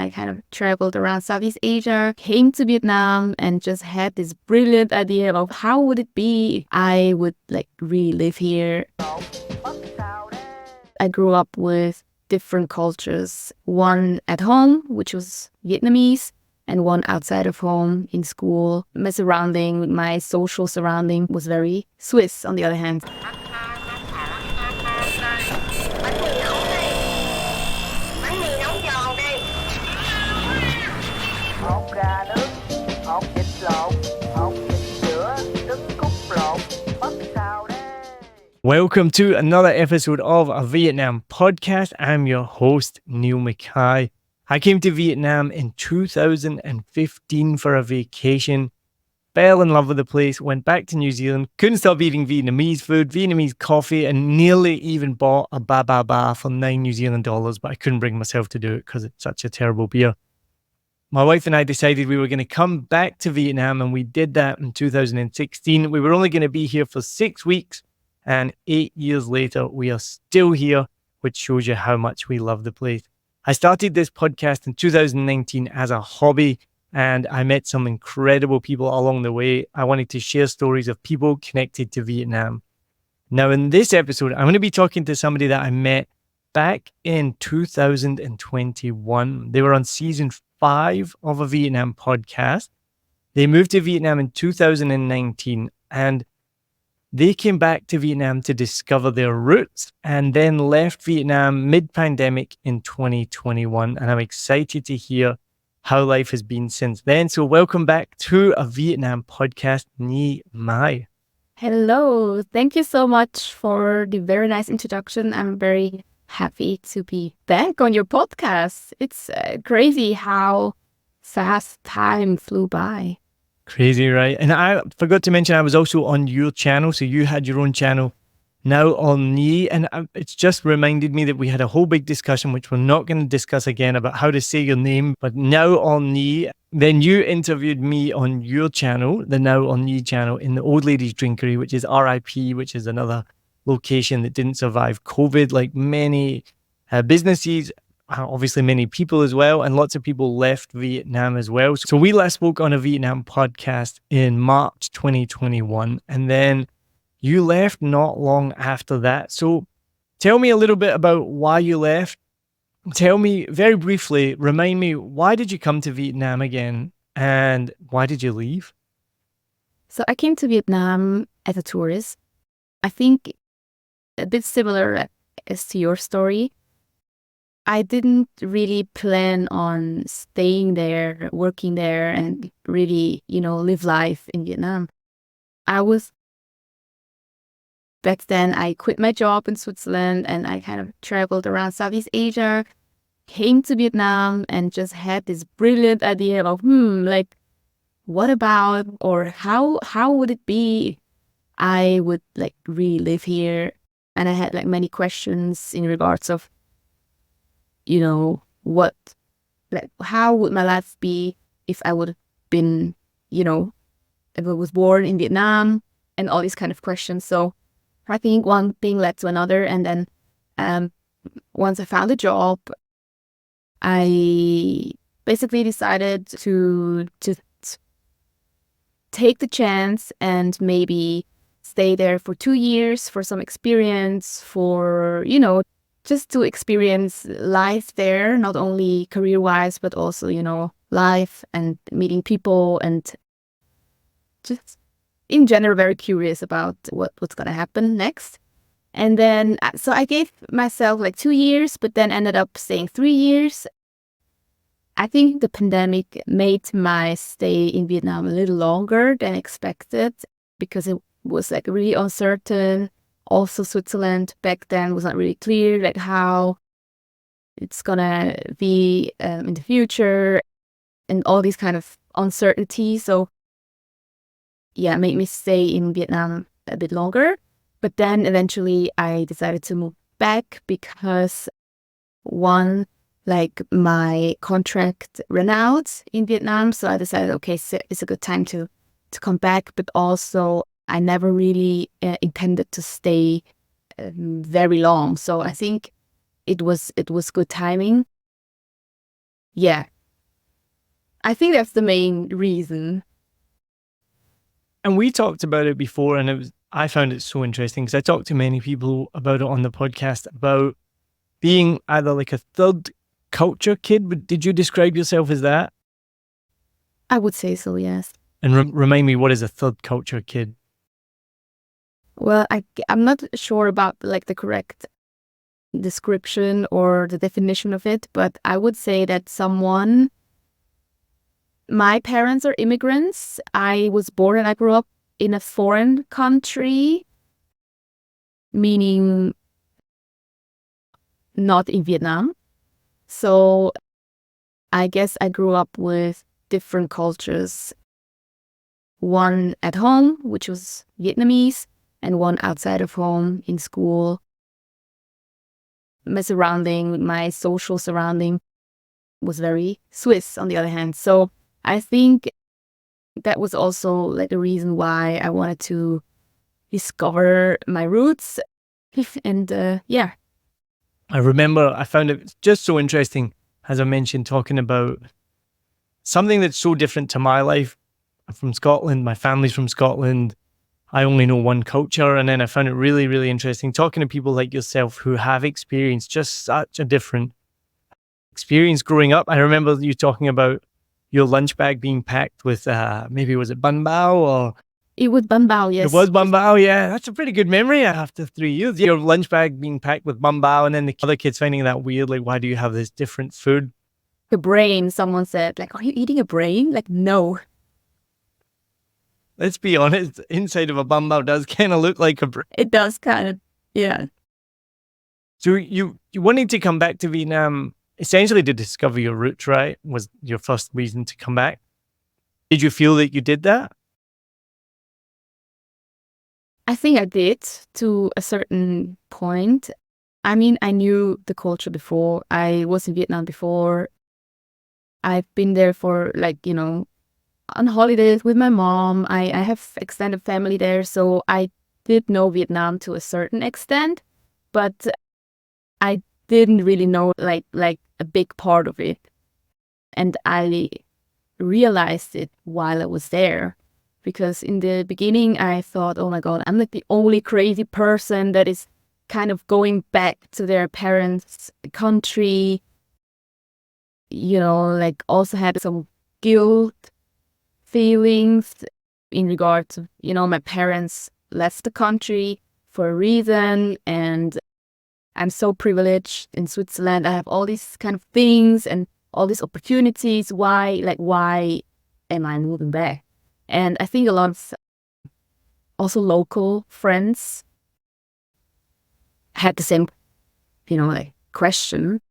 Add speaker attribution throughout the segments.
Speaker 1: I kind of traveled around Southeast Asia, came to Vietnam, and just had this brilliant idea of how would it be I would like really live here. I grew up with different cultures, one at home, which was Vietnamese, and one outside of home in school. My social surrounding was very Swiss, on the other hand.
Speaker 2: Welcome to another episode of a Vietnam podcast. I'm your host, Niall Mackay. I came to Vietnam in 2015 for a vacation, fell in love with the place, went back to New Zealand, couldn't stop eating Vietnamese food, Vietnamese coffee, and nearly even bought a ba for $9 but I couldn't bring myself to do it because it's such a terrible beer. My wife and I decided we were going to come back to Vietnam, and we did that in 2016. We were only going to be here for 6 weeks. And 8 years later, we are still here, which shows you how much we love the place. I started this podcast in 2019 as a hobby, and I met some incredible people along the way. I wanted to share stories of people connected to Vietnam. Now, in this episode, I'm going to be talking to somebody that I met back in 2021. They were on season 5 of a Vietnam podcast. They moved to Vietnam in 2019, and they came back to Vietnam to discover their roots and then left Vietnam mid-pandemic in 2021. And I'm excited to hear how life has been since then. So welcome back to a Vietnam podcast, Nhi Mai.
Speaker 1: Hello. Thank you so much for the very nice introduction. I'm very happy to be back on your podcast. It's crazy how fast time flew by.
Speaker 2: Crazy, right? And I forgot to mention I was also on your channel. So you had your own channel, Now on Nhi. And it's just reminded me that we had a whole big discussion, which we're not going to discuss again, about how to say your name. But Now on Nhi. Then you interviewed me on your channel, the Now on Nhi channel, in the Old Ladies Drinkery, which is RIP, which is another location that didn't survive COVID, like many businesses. Obviously many people as well, and lots of people left Vietnam as well. So we last spoke on a Vietnam podcast in March 2021, and then you left not long after that. So tell me a little bit about why you left. Tell me very briefly, remind me, why did you come to Vietnam again, and why did you leave?
Speaker 1: So I came to Vietnam as a tourist. I think a bit similar as to your story. I didn't really plan on staying there, working there, and really, live life in Vietnam. Back then, I quit my job in Switzerland and I kind of traveled around Southeast Asia, came to Vietnam, and just had this brilliant idea of, what about, or how would it be I would like really live here? And I had like many questions in regards of, how would my life be if I would have been, if I was born in Vietnam, and all these kind of questions. So I think one thing led to another. And then once I found a job, I basically decided to take the chance and maybe stay there for 2 years for some experience, for, just to experience life there, not only career-wise, but also, life and meeting people, and just in general very curious about what's going to happen next. And then, so I gave myself like 2 years, but then ended up staying 3 years. I think the pandemic made my stay in Vietnam a little longer than expected because it was like really uncertain. Also, Switzerland back then was not really clear, like how it's gonna be in the future, and all these kind of uncertainties. So, yeah, it made me stay in Vietnam a bit longer. But then eventually I decided to move back because one, like my contract ran out in Vietnam. So I decided, okay, so it's a good time to come back. But also I never really intended to stay very long. So I think it was good timing. Yeah. I think that's the main reason.
Speaker 2: And we talked about it before, and I found it so interesting because I talked to many people about it on the podcast about being either like a third culture kid. But did you describe yourself as that?
Speaker 1: I would say so, yes.
Speaker 2: And remind me, what is a third culture kid?
Speaker 1: Well, I'm not sure about like the correct description or the definition of it, but I would say that my parents are immigrants. I was born and I grew up in a foreign country, meaning not in Vietnam. So I guess I grew up with different cultures. One at home, which was Vietnamese, and one outside of home in school. My social surrounding was very Swiss, on the other hand. So I think that was also like the reason why I wanted to discover my roots. And yeah.
Speaker 2: I remember I found it just so interesting, as I mentioned, talking about something that's so different to my life. I'm from Scotland. My family's from Scotland. I only know one culture. And then I found it really, really interesting talking to people like yourself who have experienced just such a different experience growing up. I remember you talking about your lunch bag being packed with maybe was it bun bao or
Speaker 1: it was bun bao, yes.
Speaker 2: It was bun bao, yeah. That's a pretty good memory after 3 years. Your lunch bag being packed with bun bao and then the other kids finding that weird, like, why do you have this different food?
Speaker 1: The brain, someone said, like, are you eating a brain? Like, no.
Speaker 2: Let's be honest, inside of a bun bao does kind of look like a brain.
Speaker 1: It does kind of, yeah.
Speaker 2: So you wanting to come back to Vietnam essentially to discover your roots, right? Was your first reason to come back. Did you feel that you did that?
Speaker 1: I think I did to a certain point. I mean, I knew the culture before. I was in Vietnam before. I've been there for like, on holidays with my mom. I have extended family there. So I did know Vietnam to a certain extent, but I didn't really know like a big part of it. And I realized it while I was there. Because in the beginning, I thought, oh my God, I'm like the only crazy person that is kind of going back to their parents' country. Like also had some guilt feelings in regard to, my parents left the country for a reason. And I'm so privileged in Switzerland. I have all these kind of things and all these opportunities. Why am I moving back? And I think a lot of also local friends had the same, like question.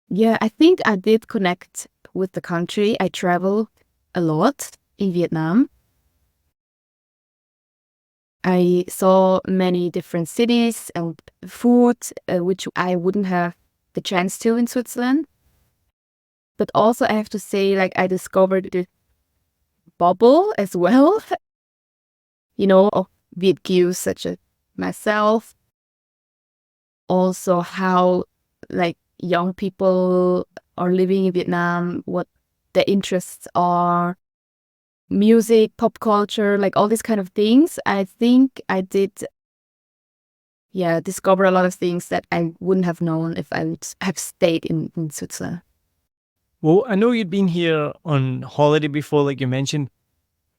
Speaker 1: Yeah, I think I did connect with the country. I traveled a lot in Vietnam. I saw many different cities and food, which I wouldn't have the chance to in Switzerland. But also I have to say, like, I discovered the bubble as well, of Viet Kius such as myself. Also how, like, young people are living in Vietnam, what their interests are, music, pop culture, like all these kind of things. I think I did, discover a lot of things that I wouldn't have known if I would have stayed in Switzerland.
Speaker 2: Well, I know you'd been here on holiday before, like you mentioned,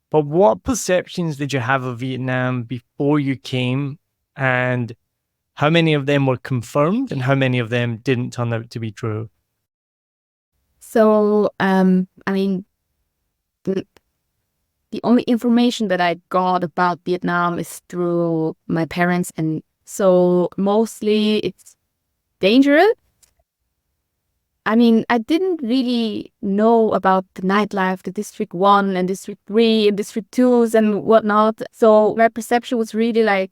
Speaker 2: but what perceptions did you have of Vietnam before you came, and how many of them were confirmed and how many of them didn't turn out to be true?
Speaker 1: So, I mean, the only information that I got about Vietnam is through my parents, and so mostly it's dangerous. I mean, I didn't really know about the nightlife, the District 1 and District 3 and District 2s and whatnot. So my perception was really like,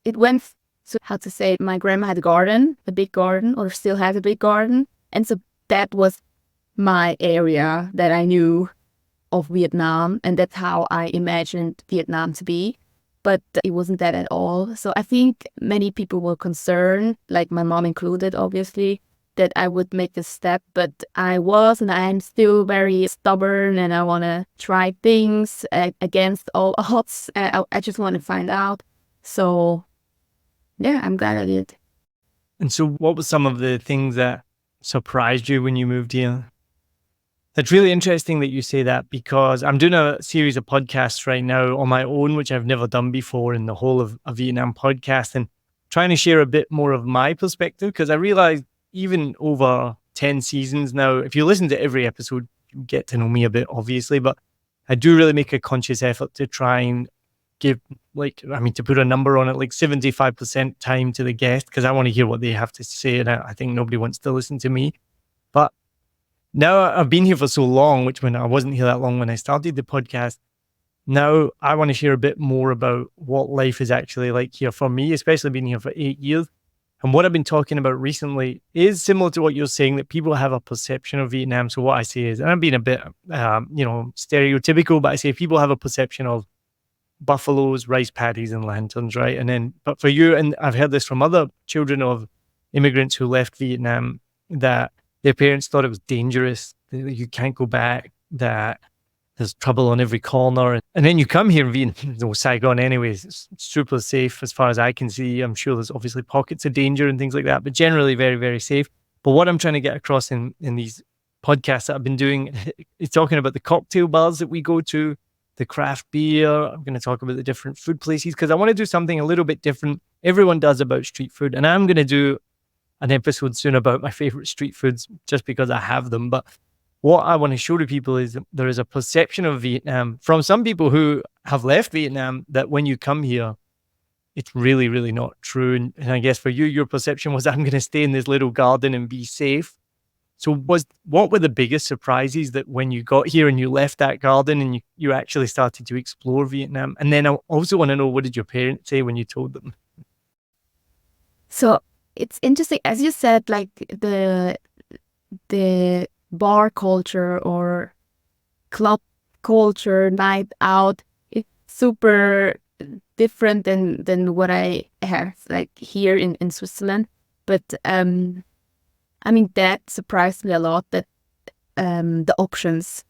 Speaker 1: it went to, how to say, my grandma had a big garden, or still has a big garden. And so that was my area that I knew of Vietnam. And that's how I imagined Vietnam to be. But it wasn't that at all. So I think many people were concerned, like my mom included, obviously, that I would make the step, but I was and I'm still very stubborn, and I want to try things against all odds. I just want to find out. So yeah, I'm glad I did.
Speaker 2: And so what were some of the things that surprised you when you moved here? That's really interesting that you say that, because I'm doing a series of podcasts right now on my own, which I've never done before in the whole of a Vietnam podcast, and trying to share a bit more of my perspective, because I realized even over 10 seasons now, if you listen to every episode, you get to know me a bit, obviously, but I do really make a conscious effort to try and give, to put a number on it, like 75% time to the guest, because I want to hear what they have to say. And I think nobody wants to listen to me. But now I've been here for so long, which when I wasn't here that long when I started the podcast, now I want to share a bit more about what life is actually like here for me, especially being here for 8 years. And what I've been talking about recently is similar to what you're saying, that people have a perception of Vietnam. So what I say is, and I'm being a bit, stereotypical, but I say people have a perception of buffaloes, rice paddies, and lanterns, right? And then, but for you, and I've heard this from other children of immigrants who left Vietnam, that their parents thought it was dangerous, that you can't go back, that there's trouble on every corner. And then you come here in Vietnam, Saigon anyways, it's super safe as far as I can see. I'm sure there's obviously pockets of danger and things like that, but generally very, very safe. But what I'm trying to get across in these podcasts that I've been doing is talking about the cocktail bars that we go to, the craft beer. I'm going to talk about the different food places, because I want to do something a little bit different. Everyone does about street food, and I'm going to do an episode soon about my favorite street foods just because I have them. But what I want to show to people is that there is a perception of Vietnam from some people who have left Vietnam that when you come here, it's really, really not true. And I guess for you, your perception was, I'm going to stay in this little garden and be safe. So what were the biggest surprises that when you got here and you left that garden and you actually started to explore Vietnam? And then I also want to know, what did your parents say when you told them?
Speaker 1: So it's interesting, as you said, like the bar culture or club culture, night out, it's super different than what I have like here in Switzerland. But that surprised me a lot, that the options,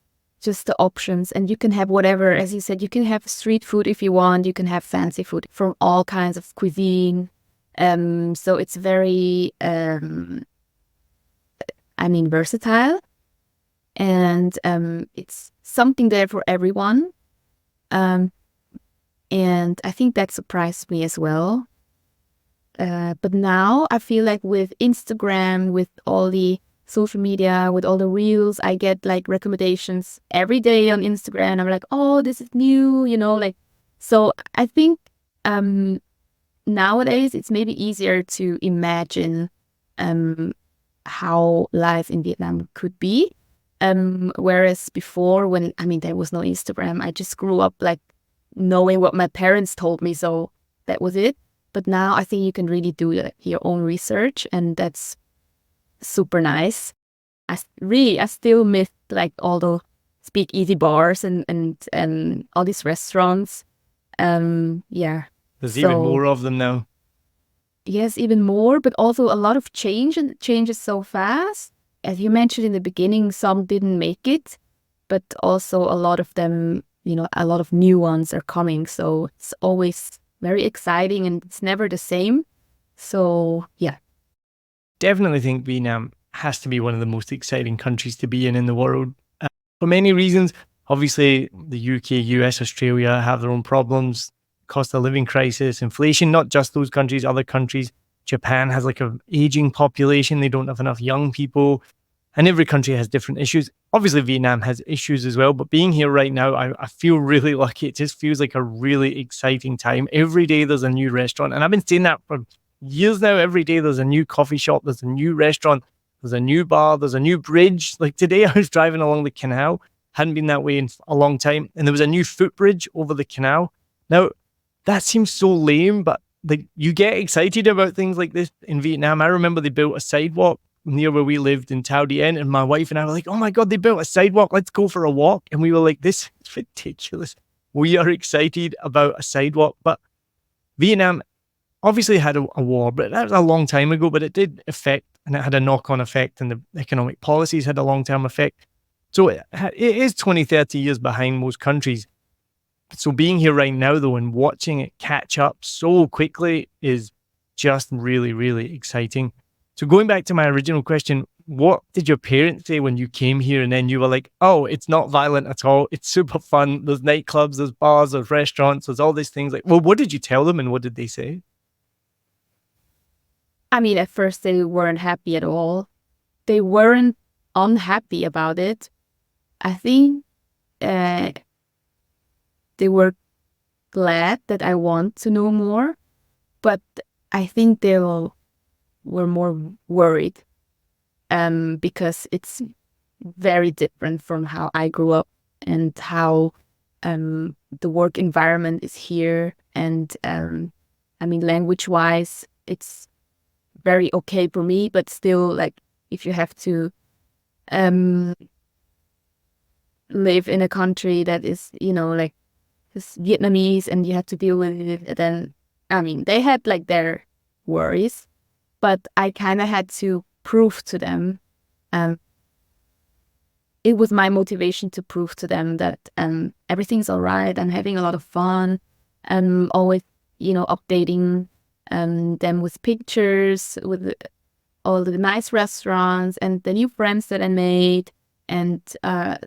Speaker 1: and you can have whatever, as you said, you can have street food if you want, you can have fancy food from all kinds of cuisine. So it's very, versatile, and it's something there for everyone. And I think that surprised me as well. But now I feel like with Instagram, with all the social media, with all the reels, I get like recommendations every day on Instagram. I'm like, oh, this is new, so I think nowadays it's maybe easier to imagine how life in Vietnam could be. Whereas before, when there was no Instagram, I just grew up like knowing what my parents told me, so that was it. But now I think you can really do your own research, and that's super nice. I still miss like all the speakeasy bars and all these restaurants. Yeah.
Speaker 2: There's even more of them now.
Speaker 1: Yes, even more, but also a lot of change, and it changes so fast. As you mentioned in the beginning, some didn't make it, but also a lot of them, a lot of new ones are coming. So it's always very exciting, and it's never the same. So yeah.
Speaker 2: Definitely think Vietnam has to be one of the most exciting countries to be in the world. For many reasons. Obviously, the UK, US, Australia have their own problems. Cost of living crisis, inflation, not just those countries, other countries. Japan has like an aging population. They don't have enough young people. And every country has different issues. Obviously, Vietnam has issues as well. But being here right now, I feel really lucky. It just feels like a really exciting time. Every day there's a new restaurant. And I've been saying that for years now. Every day there's a new coffee shop. There's a new restaurant. There's a new bar. There's a new bridge. Like today I was driving along the canal. Hadn't been that way in a long time. And there was a new footbridge over the canal. Now, that seems so lame, but like you get excited about things like this in Vietnam. I remember they built a sidewalk near where we lived in Tao Dien, and my wife and I were like, oh my God, they built a sidewalk. Let's go for a walk. And we were like, this is ridiculous. We are excited about a sidewalk. But Vietnam obviously had a war, but that was a long time ago, but it did affect and it had a knock-on effect, and the economic policies had a long-term effect. So it is 20, 30 years behind most countries. So being here right now, though, and watching it catch up so quickly is just really, really exciting. So going back to my original question, what did your parents say when you came here and then you were like, oh, it's not violent at all. It's super fun. There's nightclubs, there's bars, there's restaurants, there's all these things. Like, well, what did you tell them and what did they say?
Speaker 1: I mean, at first they weren't happy at all. They weren't unhappy about it. I think they were glad that I want to know more, but I think they were more worried because it's very different from how I grew up and how the work environment is here. And I mean, language-wise, it's very okay for me, but still, like, if you have to live in a country that is, like, just Vietnamese and you have to deal with it, then, I mean, they had like their worries, but I kind of had to prove to them. It was my motivation to prove to them that everything's all right. I'm having a lot of fun. I'm always, updating them with pictures, with all the nice restaurants and the new friends that I made, and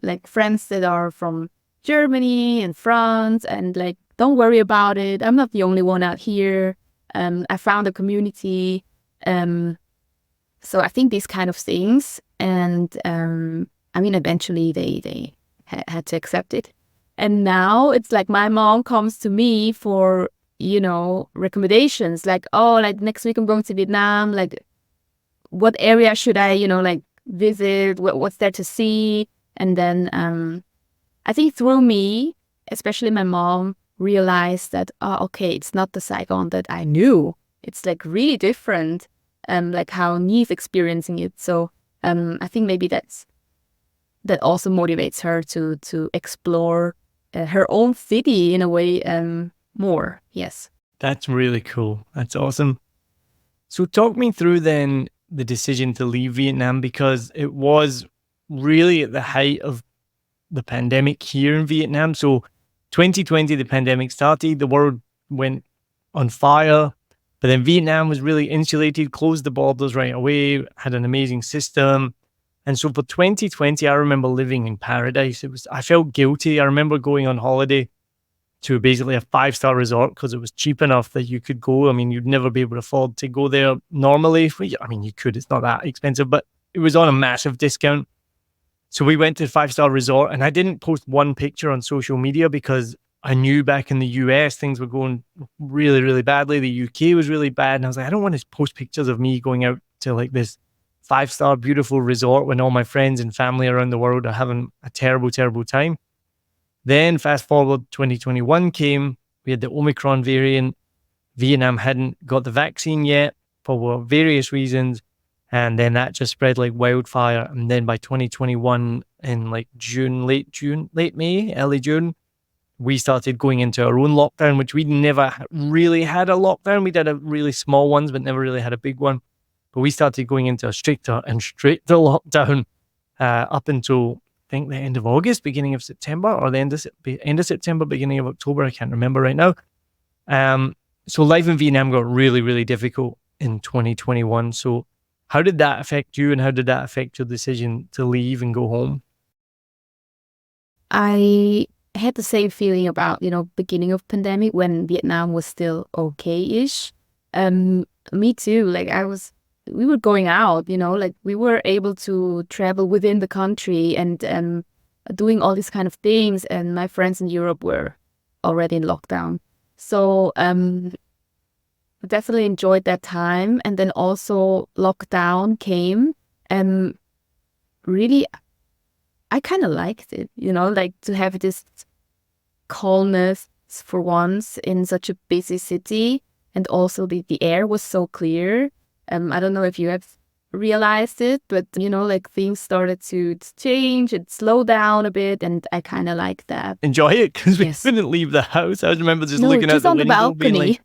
Speaker 1: like friends that are from Germany and France, and like, don't worry about it. I'm not the only one out here. I found a community. So I think these kind of things, and I mean, eventually they had to accept it. And now it's like my mom comes to me for, recommendations, like, oh, like next week I'm going to Vietnam, like what area should I, like visit, what's there to see. And then I think through me, especially my mom, realized that, oh, okay, it's not the Saigon that I knew. It's like really different, like how Nhi's experiencing it. So I think maybe that also motivates her to explore her own city in a way more. Yes.
Speaker 2: That's really cool. That's awesome. So talk me through then the decision to leave Vietnam, because it was really at the height of the pandemic here in Vietnam. So 2020, the pandemic started, the world went on fire, but then Vietnam was really insulated, closed the borders right away, had an amazing system. And so for 2020, I remember living in paradise. I felt guilty. I remember going on holiday to basically a 5-star resort because it was cheap enough that you could go. I mean, you'd never be able to afford to go there normally. I mean, you could, it's not that expensive, but it was on a massive discount. So we went to a 5-star resort, and I didn't post one picture on social media because I knew back in the US, things were going really, really badly. The UK was really bad. And I was like, I don't want to post pictures of me going out to like this 5-star beautiful resort when all my friends and family around the world are having a terrible, terrible time. Then fast forward, 2021 came, we had the Omicron variant. Vietnam hadn't got the vaccine yet for various reasons. And then that just spread like wildfire. And then by 2021, in like late May, early June, we started going into our own lockdown, which we never really had a lockdown. We did a really small ones, but never really had a big one. But we started going into a stricter and stricter lockdown up until, I think, the end of August, beginning of September, or the end of September, beginning of October. I can't remember right now. So life in Vietnam got really, really difficult in 2021. So how did that affect you, and how did that affect your decision to leave and go home?
Speaker 1: I had the same feeling about, beginning of pandemic when Vietnam was still okay-ish. Me too. Like we were going out, like we were able to travel within the country and doing all these kind of things. And my friends in Europe were already in lockdown. So I definitely enjoyed that time. And then also lockdown came, and really, I kind of liked it, like to have this calmness for once in such a busy city. And also the air was so clear. I don't know if you have realized it, but, like things started to change and slow down a bit. And I kind of like that.
Speaker 2: Enjoy it, because
Speaker 1: Yes.
Speaker 2: we couldn't leave the house. I remember just looking out the
Speaker 1: on the
Speaker 2: window being
Speaker 1: balcony.
Speaker 2: like,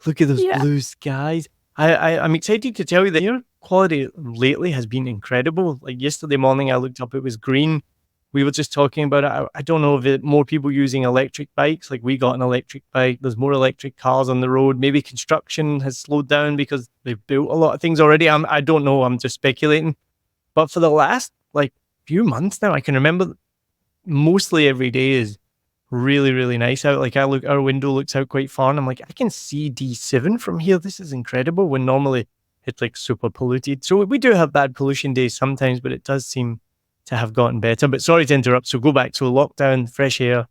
Speaker 2: look at those
Speaker 1: Yeah.
Speaker 2: blue skies. I'm excited to tell you that here quality lately has been incredible. Like yesterday morning, I looked up, it was green. We were just talking about it. I don't know if more people using electric bikes. Like we got an electric bike. There's more electric cars on the road. Maybe construction has slowed down because they've built a lot of things already. I don't know. I'm just speculating. But for the last like few months now, I can remember mostly every day is really, really nice out. Like our window looks out quite far and I'm like, I can see D7 from here. This is incredible, when normally it's like super polluted. So we do have bad pollution days sometimes, but it does seem to have gotten better. But sorry to interrupt. So go back. So lockdown, fresh air.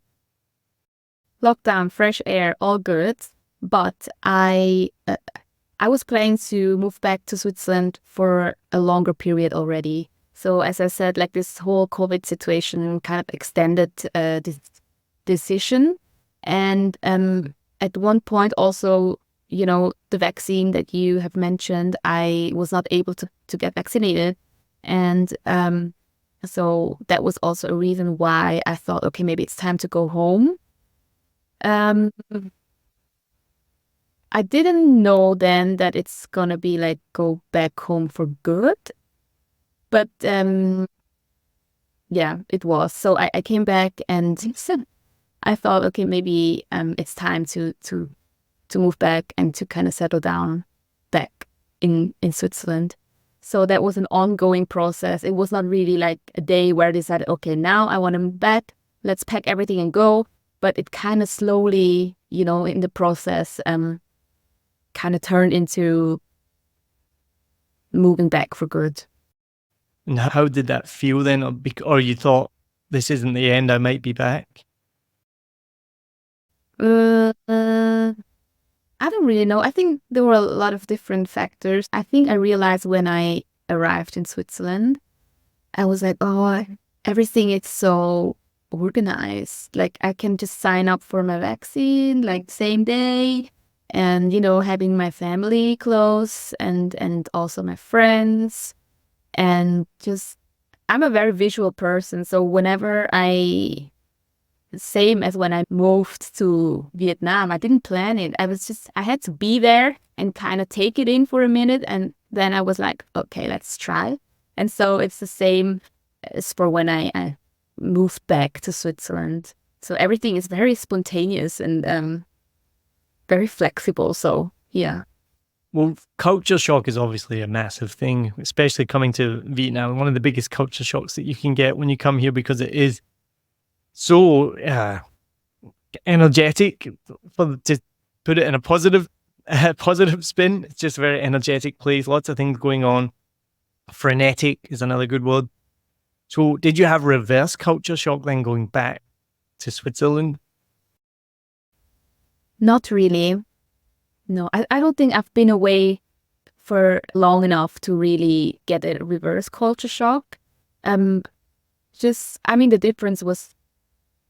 Speaker 1: Lockdown, fresh air, all good. But I was planning to move back to Switzerland for a longer period already. So as I said, like this whole COVID situation kind of extended this decision. And at one point also, the vaccine that you have mentioned, I was not able to get vaccinated. And so that was also a reason why I thought, okay, maybe it's time to go home. I didn't know then that it's gonna be like go back home for good. But yeah, it was. So I came back and I thought, okay, maybe it's time to move back and to kind of settle down back in Switzerland. So that was an ongoing process. It was not really like a day where I decided, okay, now I want to move back. Let's pack everything and go. But it kind of slowly, in the process, kind of turned into moving back for good.
Speaker 2: And how did that feel then? Or you thought, this isn't the end, I might be back?
Speaker 1: I don't really know. I think there were a lot of different factors. I think I realized when I arrived in Switzerland, I was like, oh, everything is so organized. Like I can just sign up for my vaccine like same day, and having my family close and also my friends, and just I'm a very visual person. So whenever same as when I moved to Vietnam, I didn't plan it. I had to be there and kind of take it in for a minute. And then I was like, okay, let's try. And so it's the same as for when I moved back to Switzerland. So everything is very spontaneous and very flexible. So yeah.
Speaker 2: Well, culture shock is obviously a massive thing, especially coming to Vietnam. One of the biggest culture shocks that you can get when you come here, because it is so energetic, to put it in a positive spin. It's just a very energetic place, lots of things going on. Frenetic is another good word. So did you have reverse culture shock then going back to Switzerland?
Speaker 1: Not really. No, I don't think I've been away for long enough to really get a reverse culture shock. The difference was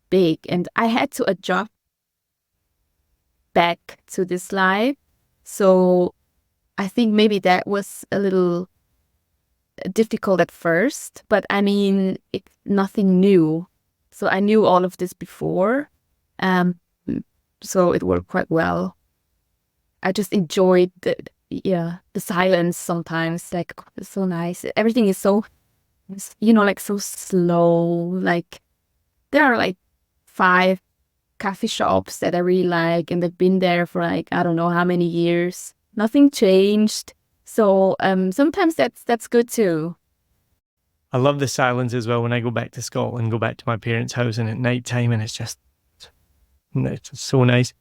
Speaker 1: big and I had to adjust back to this life. So I think maybe that was a little difficult at first, but it's nothing new. So I knew all of this before. So it worked quite well. I just enjoyed the silence sometimes. Like it's so nice. Everything is so, like so slow. Like there are like 5 coffee shops that I really like, and they've been there for like I don't know how many years. Nothing changed. So sometimes that's good too.
Speaker 2: I love the silence as well when I go back to Scotland, go back to my parents' house and at night time, and it's so nice.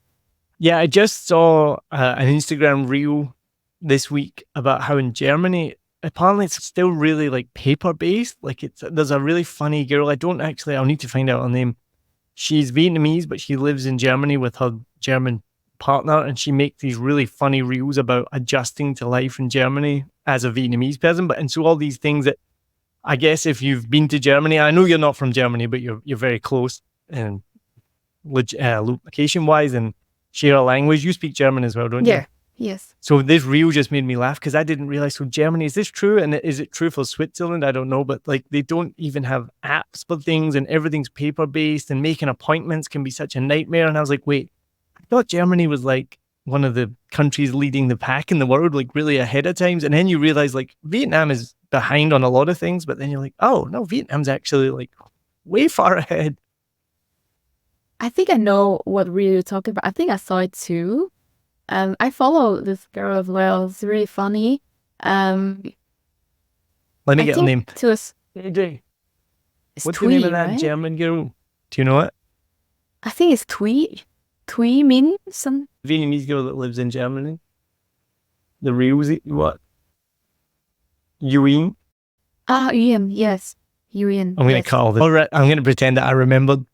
Speaker 2: Yeah, I just saw an Instagram reel this week about how in Germany, apparently it's still really like paper based. Like there's a really funny girl. I'll need to find out her name. She's Vietnamese, but she lives in Germany with her German partner, and she makes these really funny reels about adjusting to life in Germany as a Vietnamese person. And so all these things that I guess if you've been to Germany, I know you're not from Germany, but you're very close and location wise and share a language. You speak German as well, don't you?
Speaker 1: Yeah. Yes.
Speaker 2: So this reel just made me laugh because I didn't realize. So Germany, is this true? And is it true for Switzerland? I don't know, but like they don't even have apps for things and everything's paper based, and making appointments can be such a nightmare. And I was like, wait, I thought Germany was like one of the countries leading the pack in the world, like really ahead of times. And then you realize like Vietnam is behind on a lot of things, but then you're like, oh no, Vietnam's actually like way far ahead.
Speaker 1: I think I know what reel you're talking about. I think I saw it too. I follow this girl as well. It's really funny. Um,
Speaker 2: Let me
Speaker 1: I
Speaker 2: get a
Speaker 1: think
Speaker 2: name.
Speaker 1: to us,
Speaker 2: AJ.
Speaker 1: it's
Speaker 2: What's the name of
Speaker 1: Twee,
Speaker 2: that
Speaker 1: right?
Speaker 2: German girl? Do you know it?
Speaker 1: I think it's Twee. Twee Min some.
Speaker 2: Vietnamese girl that lives in Germany. The real what? Yuen.
Speaker 1: Ah, Yuan. Yes, Yuan.
Speaker 2: I'm gonna
Speaker 1: Yes,
Speaker 2: call this. All right, I'm gonna pretend that I remembered.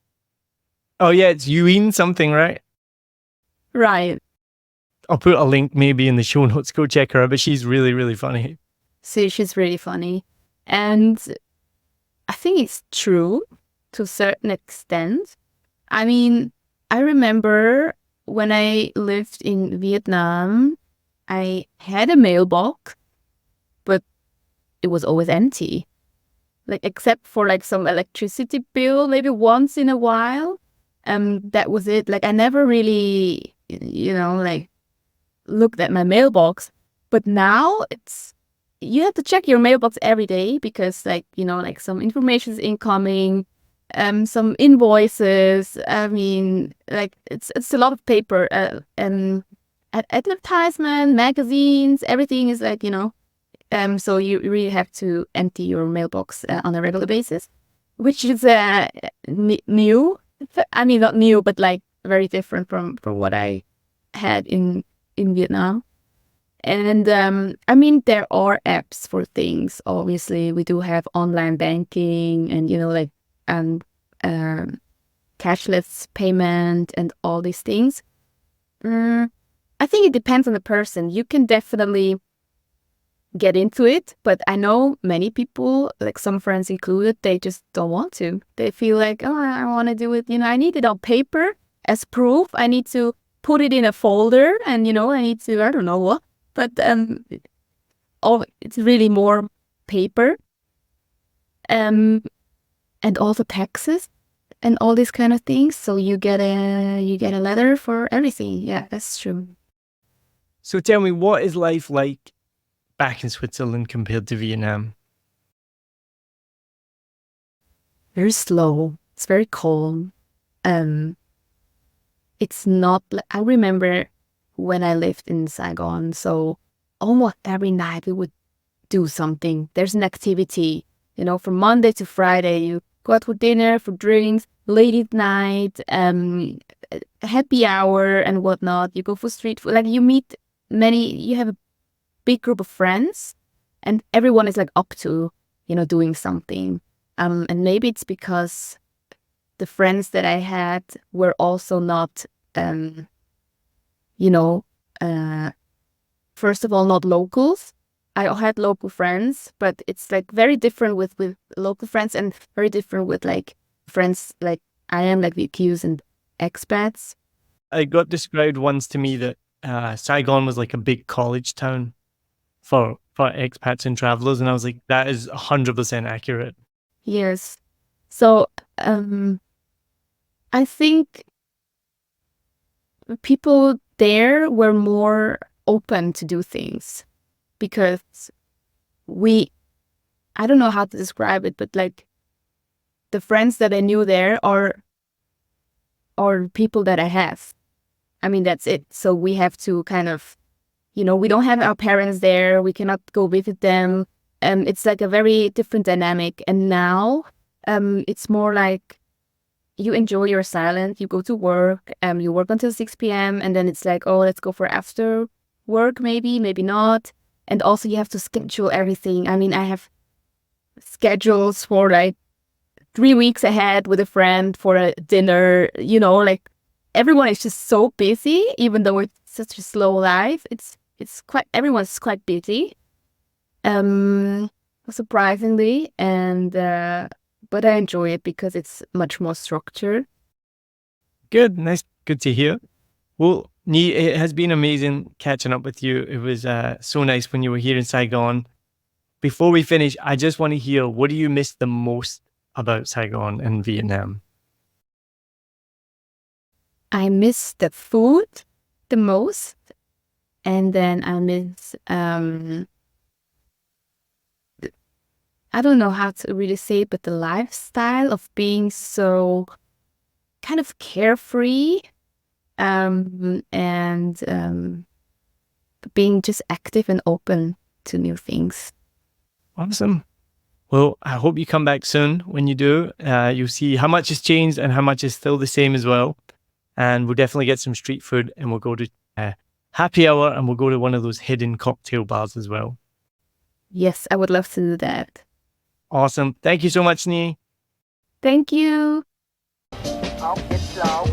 Speaker 2: Oh yeah, it's Yuen something, right?
Speaker 1: right.
Speaker 2: I'll put a link maybe in the show notes. Go check her out. But she's really, really funny.
Speaker 1: So she's really funny, and I think it's true to a certain extent. I mean, I remember when I lived in Vietnam, I had a mailbox, but it was always empty. Like except for like some electricity bill, maybe once in a while. That was it. Like I never really, like looked at my mailbox. But now you have to check your mailbox every day because like, like some information is incoming, some invoices. I mean, like it's a lot of paper, and advertisement, magazines, everything is like, so you really have to empty your mailbox on a regular basis, which is new. I mean, not new, but like very different from what I had in Vietnam. And I mean, there are apps for things. Obviously, we do have online banking and like um, um, cashless payment and all these things. I think it depends on the person. You can definitely get into it, but I know many people, like some friends included, they just don't want to. They feel like, oh, I want to do it. I need it on paper as proof. I need to put it in a folder, and I need to, I don't know what. But it's really more paper, and also taxes and all these kind of things. So you get a letter for everything. Yeah, that's true.
Speaker 2: So tell me, what is life like back in Switzerland compared to Vietnam?
Speaker 1: Very slow. It's very calm. It's not. I remember when I lived in Saigon. So almost every night we would do something. There's an activity. From Monday to Friday, you go out for dinner, for drinks, late at night, happy hour and whatnot. You go for street food. Like you have a big group of friends, and everyone is like up to, doing something. And maybe it's because the friends that I had were also not, you know, uh, first of all, not locals. I had local friends, but it's like very different with local friends and very different with like friends like I am, like the VQs and expats.
Speaker 2: It got described once to me that Saigon was like a big college town for expats and travelers, and I was like, that is 100% accurate.
Speaker 1: Yes. So I think people there were more open to do things because I don't know how to describe it, but like the friends that I knew there are people that I have. I mean, that's it. So we have to kind of, we don't have our parents there. We cannot go visit them. It's like a very different dynamic. And now, it's more like you enjoy your silence. You go to work. You work until 6 p.m. and then it's like, oh, let's go for after work, maybe not. And also you have to schedule everything. I mean, I have schedules for like 3 weeks ahead with a friend for a dinner, like everyone is just so busy, even though it's such a slow life. Everyone's quite busy, surprisingly, and but I enjoy it because it's much more structured.
Speaker 2: Good, nice, good to hear. Well, Nhi, it has been amazing catching up with you. It was so nice when you were here in Saigon. Before we finish, I just want to hear, what do you miss the most about Saigon and Vietnam?
Speaker 1: I miss the food the most. And then I miss, I don't know how to really say it, but the lifestyle of being so kind of carefree, and being just active and open to new things.
Speaker 2: Awesome. Well, I hope you come back soon. When you do, you'll see how much has changed and how much is still the same as well. And we'll definitely get some street food, and we'll go to happy hour, and we'll go to one of those hidden cocktail bars as well.
Speaker 1: Yes, I would love to do that.
Speaker 2: Awesome. Thank you so much, Nhi.
Speaker 1: Thank you.
Speaker 3: Học dịch lộn